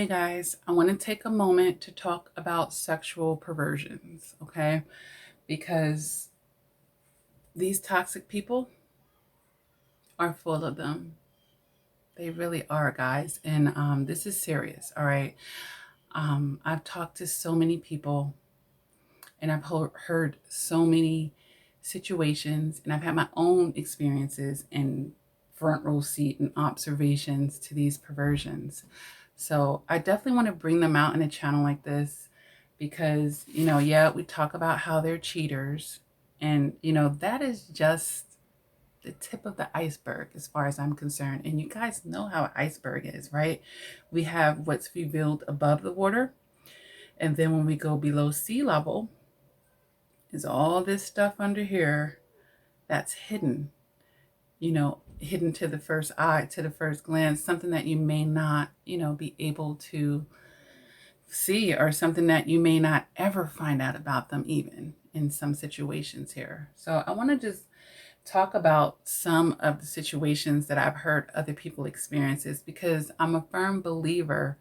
guys, I want to take a moment to talk about sexual perversions, okay? Because these toxic people are full of them. They really are, guys. And this is serious, all right? I've talked to so many people and I've heard so many situations, and I've had my own experiences and front row seat and observations to these perversions. So I definitely want to bring them out in a channel like this because, yeah, we talk about how they're cheaters. And, that is just the tip of the iceberg as far as I'm concerned. And you guys know how an iceberg is, right? We have what's revealed above the water. And then when we go below sea level, is all this stuff under here that's hidden, hidden to the first eye, to the first glance, something that you may not, be able to see, or something that you may not ever find out about them, even in some situations here. So I want to just talk about some of the situations that I've heard other people experiences, because I'm a firm believer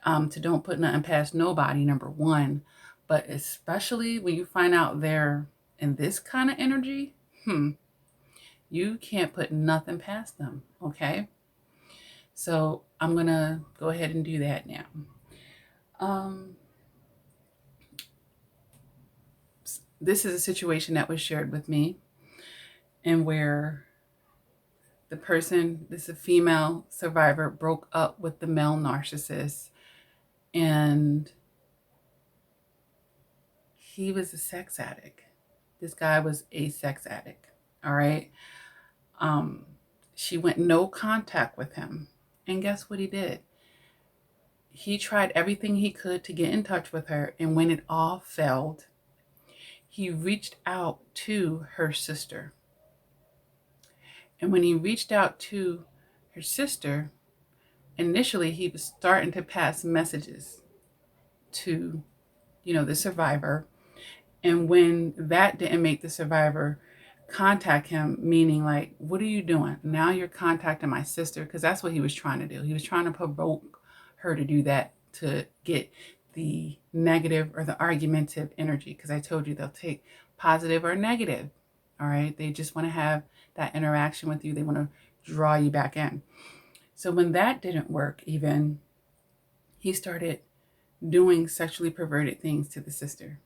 to don't put nothing past nobody, number one, but especially when you find out they're in this kind of energy, you can't put nothing past them, okay? So I'm going to go ahead and do that now. This is a situation that was shared with me, and where the person, this is a female survivor, broke up with the male narcissist, and he was a sex addict. This guy was a sex addict, all right? She went no contact with him. And guess what he did? He tried everything he could to get in touch with her, and when it all failed, he reached out to her sister. And when he reached out to her sister, initially he was starting to pass messages to, the survivor. And when that didn't make the survivor contact him, meaning like, what are you doing? Now you're contacting my sister, because that's what he was trying to do. He was trying to provoke her to do that, to get the negative or the argumentative energy, because I told you they'll take positive or negative. All right. They just want to have that interaction with you. They want to draw you back in. So when that didn't work, even, he started doing sexually perverted things to the sister.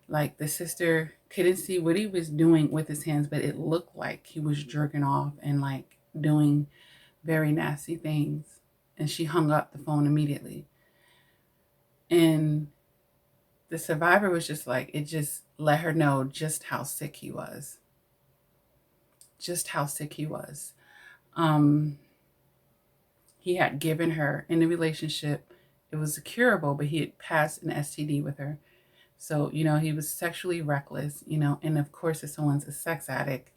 Like, the sister couldn't see what he was doing with his hands, but it looked like he was jerking off and like doing very nasty things. And she hung up the phone immediately. And the survivor was just like, it just let her know just how sick he was. Just how sick he was. He had given her, in the relationship, it was curable, but he had passed an STD with her. So, he was sexually reckless, and of course, if someone's a sex addict,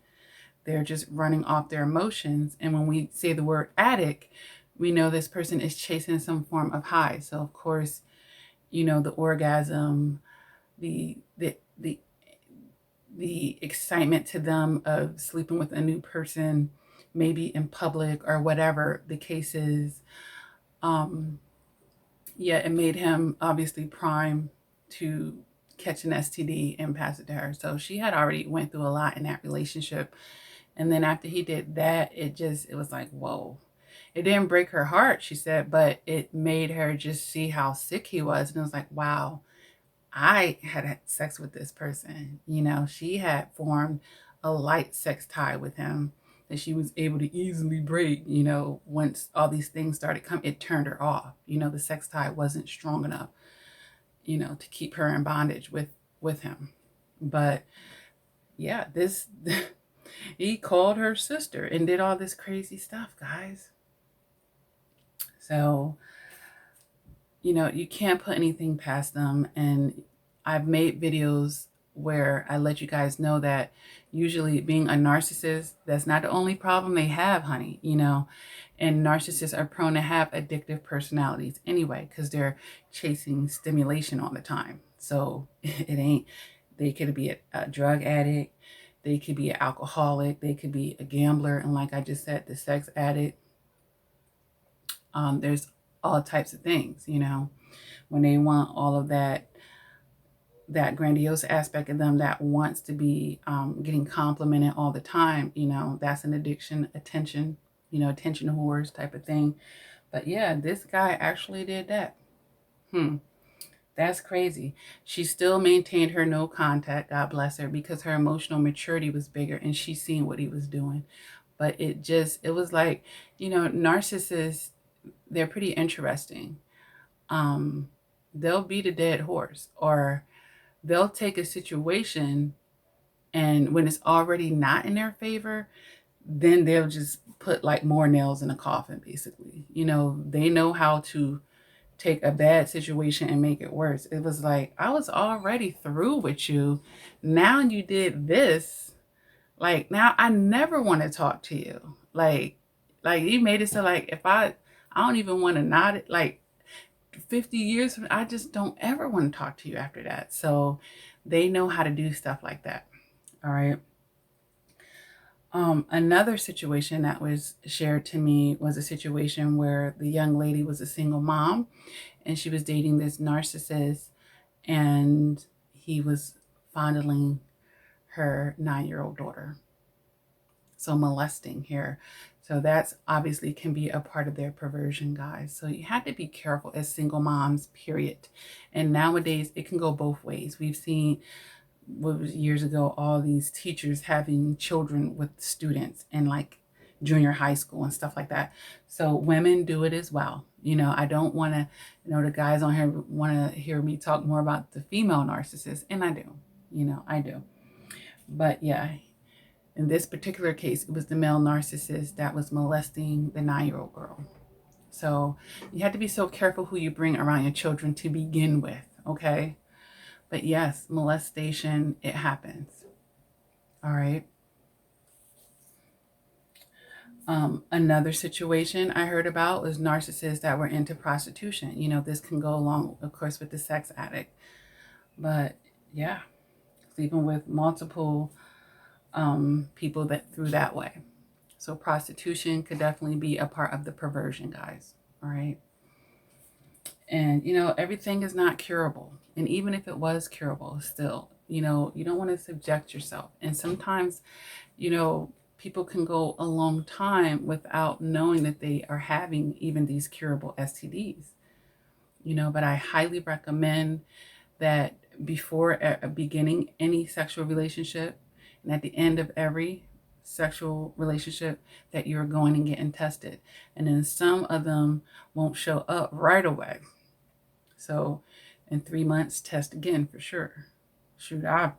they're just running off their emotions. And when we say the word addict, we know this person is chasing some form of high. So, of course, the orgasm, the excitement to them of sleeping with a new person, maybe in public or whatever the case is. It made him obviously prime to catch an STD and pass it to her. So she had already went through a lot in that relationship. And then after he did that, it was like, whoa. It didn't break her heart, she said, but it made her just see how sick he was. And it was like, wow, I had sex with this person. She had formed a light sex tie with him that she was able to easily break. Once all these things started coming, it turned her off. The sex tie wasn't strong enough, to keep her in bondage with him. But yeah, he called her sister and did all this crazy stuff, guys. So, you can't put anything past them. And I've made videos where I let you guys know that usually being a narcissist, that's not the only problem they have, honey, and narcissists are prone to have addictive personalities anyway, because they're chasing stimulation all the time. So they could be a drug addict, they could be an alcoholic, they could be a gambler, and like I just said, the sex addict. There's all types of things, you know, when they want all of that grandiose aspect of them that wants to be getting complimented all the time, you know, that's an addiction, attention, you know, attention whores type of thing. But yeah, this guy actually did that. That's crazy. She still maintained her no contact, God bless her, because her emotional maturity was bigger and she seen what he was doing. But it was like, you know, narcissists, they're pretty interesting. They'll beat a dead horse, or they'll take a situation, and when it's already not in their favor, then they'll just put like more nails in a coffin, basically. You know, they know how to take a bad situation and make it worse. It was like, I was already through with you. Now you did this. Like, now I never want to talk to you. Like you made it so like, if I don't even want to nod it, like 50 years from, I just don't ever want to talk to you after that. So they know how to do stuff like that. All right. Another situation that was shared to me was a situation where the young lady was a single mom and she was dating this narcissist, and he was fondling her 9-year-old daughter. So molesting here. So that's obviously can be a part of their perversion, guys. So you have to be careful as single moms, period. And nowadays it can go both ways. We've seen, what was years ago, all these teachers having children with students in like junior high school and stuff like that. So women do it as well. You know, I don't want to, you know, the guys on here want to hear me talk more about the female narcissist, and I do, you know, I do. But yeah, in this particular case, it was the male narcissist that was molesting the 9-year-old girl. So you have to be so careful who you bring around your children to begin with, okay? But yes, molestation, it happens. All right. Another situation I heard about was narcissists that were into prostitution. You know, this can go along, of course, with the sex addict. But yeah, sleeping with multiple people that through that way. So prostitution could definitely be a part of the perversion, guys. All right. And, you know, everything is not curable. And even if it was curable, still, you know, you don't want to subject yourself. And sometimes, you know, people can go a long time without knowing that they are having even these curable STDs, you know, but I highly recommend that before beginning any sexual relationship and at the end of every sexual relationship that you're going and getting tested. And then some of them won't show up right away. So in 3 months, test again for sure. Shoot, I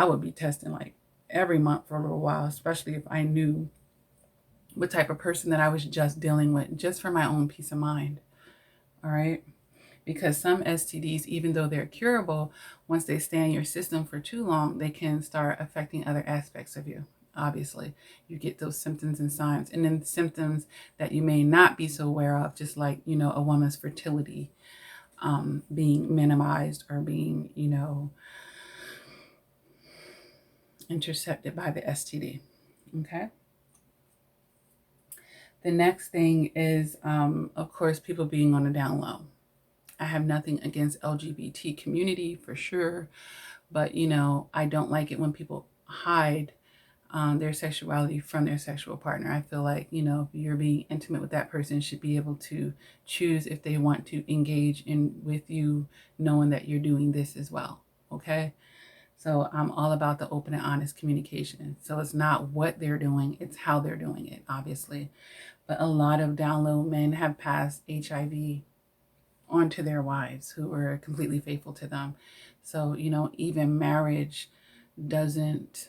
would be testing like every month for a little while, especially if I knew what type of person that I was just dealing with, just for my own peace of mind. All right. Because some STDs, even though they're curable, once they stay in your system for too long, they can start affecting other aspects of you. Obviously, you get those symptoms and signs, and then symptoms that you may not be so aware of, just like, you know, a woman's fertility being minimized or being, you know, intercepted by the STD. Okay. The next thing is, of course, people being on the down low. I have nothing against LGBT community for sure, but, you know, I don't like it when people hide their sexuality from their sexual partner. I feel like, you know, if you're being intimate with that person, should be able to choose if they want to engage in with you, knowing that you're doing this as well. Okay. So I'm all about the open and honest communication. So it's not what they're doing, it's how they're doing it, obviously. But a lot of down low men have passed HIV onto their wives who were completely faithful to them. So, you know, even marriage doesn't,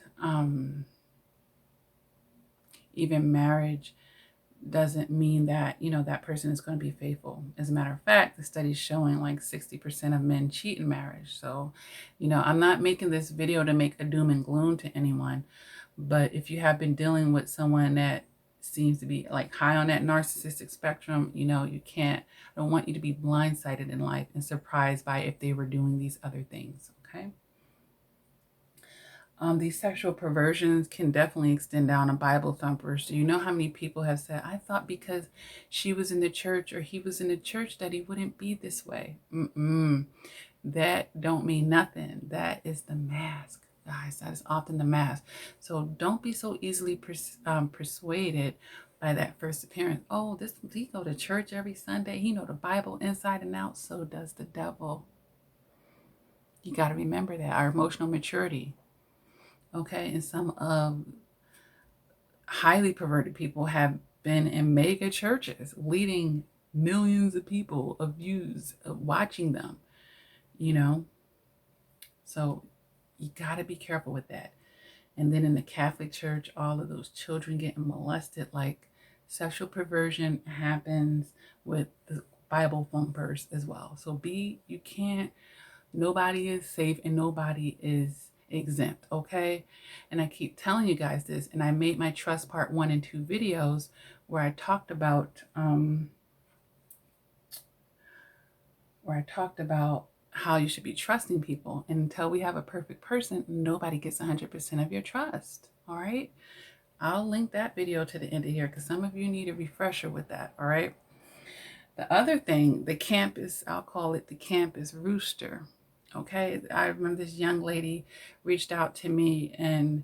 mean that, you know, that person is going to be faithful. As a matter of fact, the study's showing like 60% of men cheat in marriage. So, you know, I'm not making this video to make a doom and gloom to anyone, but if you have been dealing with someone that seems to be like high on that narcissistic spectrum, you know, I don't want you to be blindsided in life and surprised by if they were doing these other things. Okay. These sexual perversions can definitely extend down to Bible thumpers. Do you know how many people have said, I thought because she was in the church or he was in the church that he wouldn't be this way? That don't mean nothing. That is the mask, guys. That is often the mask. So don't be so easily persuaded by that first appearance. Oh, he go to church every Sunday. He know the Bible inside and out. So does the devil. You got to remember that. Our emotional maturity. Okay, and some of highly perverted people have been in mega churches, leading millions of people of views of watching them, you know. So you got to be careful with that. And then in the Catholic Church, all of those children getting molested, like sexual perversion happens with the Bible thumpers as well. So you can't, nobody is safe and nobody is exempt, okay? And I keep telling you guys this, and I made my trust part 1 and 2 videos where I talked about how you should be trusting people. And until we have a perfect person, nobody gets 100% of your trust, all right? I'll link that video to the end of here because some of you need a refresher with that, all right? The other thing, the campus, I'll call it the campus rooster, okay? I remember this young lady reached out to me and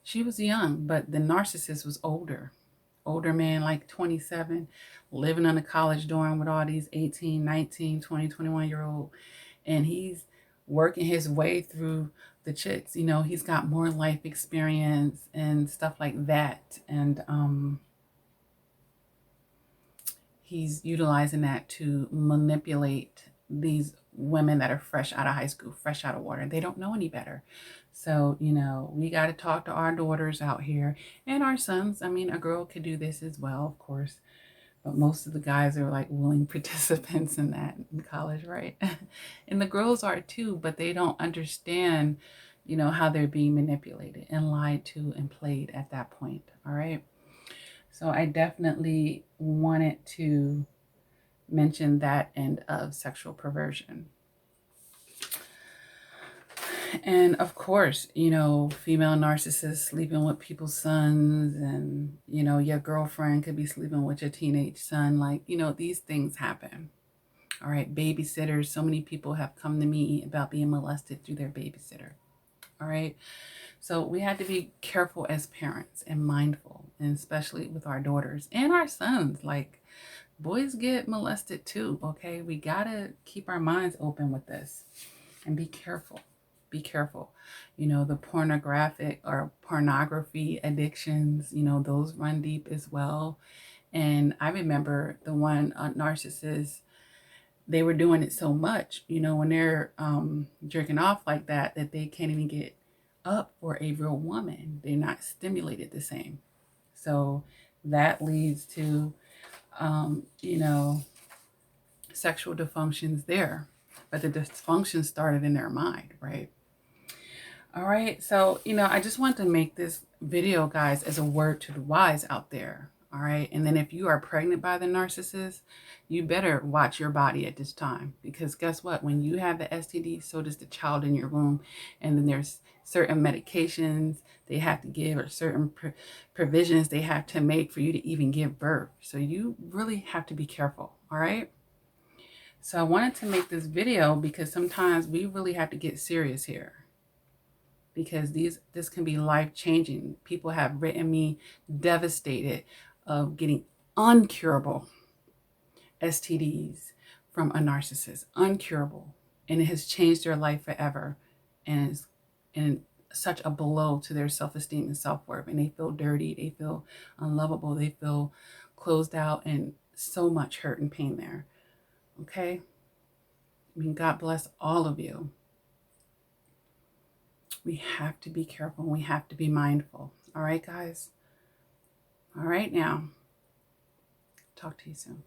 she was young, but the narcissist was older man, like 27, living on a college dorm with all these 18, 19, 20, 21-year-old. And he's working his way through the chicks. You know, he's got more life experience and stuff like that. And he's utilizing that to manipulate these women that are fresh out of high school, fresh out of water. They don't know any better. So, you know, we got to talk to our daughters out here and our sons. I mean, a girl could do this as well, of course. But most of the guys are like willing participants in that in college, right? And the girls are too, but they don't understand, you know, how they're being manipulated and lied to and played at that point, all right? So I definitely wanted to mention that end of sexual perversion. And of course, you know, female narcissists sleeping with people's sons, and, you know, your girlfriend could be sleeping with your teenage son. Like, you know, these things happen. All right. Babysitters. So many people have come to me about being molested through their babysitter. All right. So we had to be careful as parents and mindful, and especially with our daughters and our sons. Like, boys get molested too. Okay. We got to keep our minds open with this and be careful. Be careful. You know, the pornography addictions, you know, those run deep as well. And I remember the one narcissist, they were doing it so much, you know, when they're jerking off like that, that they can't even get up for a real woman. They're not stimulated the same. So that leads to, you know, sexual dysfunctions there. But the dysfunction started in their mind, right? All right. So, you know, I just want to make this video, guys, as a word to the wise out there. All right. And then if you are pregnant by the narcissist, you better watch your body at this time, because guess what? When you have the STD, so does the child in your womb. And then there's certain medications they have to give, or certain provisions they have to make for you to even give birth. So you really have to be careful. All right. So I wanted to make this video because sometimes we really have to get serious here, because this can be life-changing. People have written me devastated of getting uncurable STDs from a narcissist, uncurable, and it has changed their life forever, and it's such a blow to their self-esteem and self-worth, and they feel dirty, they feel unlovable, they feel closed out, and so much hurt and pain there. Okay? I mean, God bless all of you. We have to be careful. We have to be mindful. All right, guys? All right, now. Talk to you soon.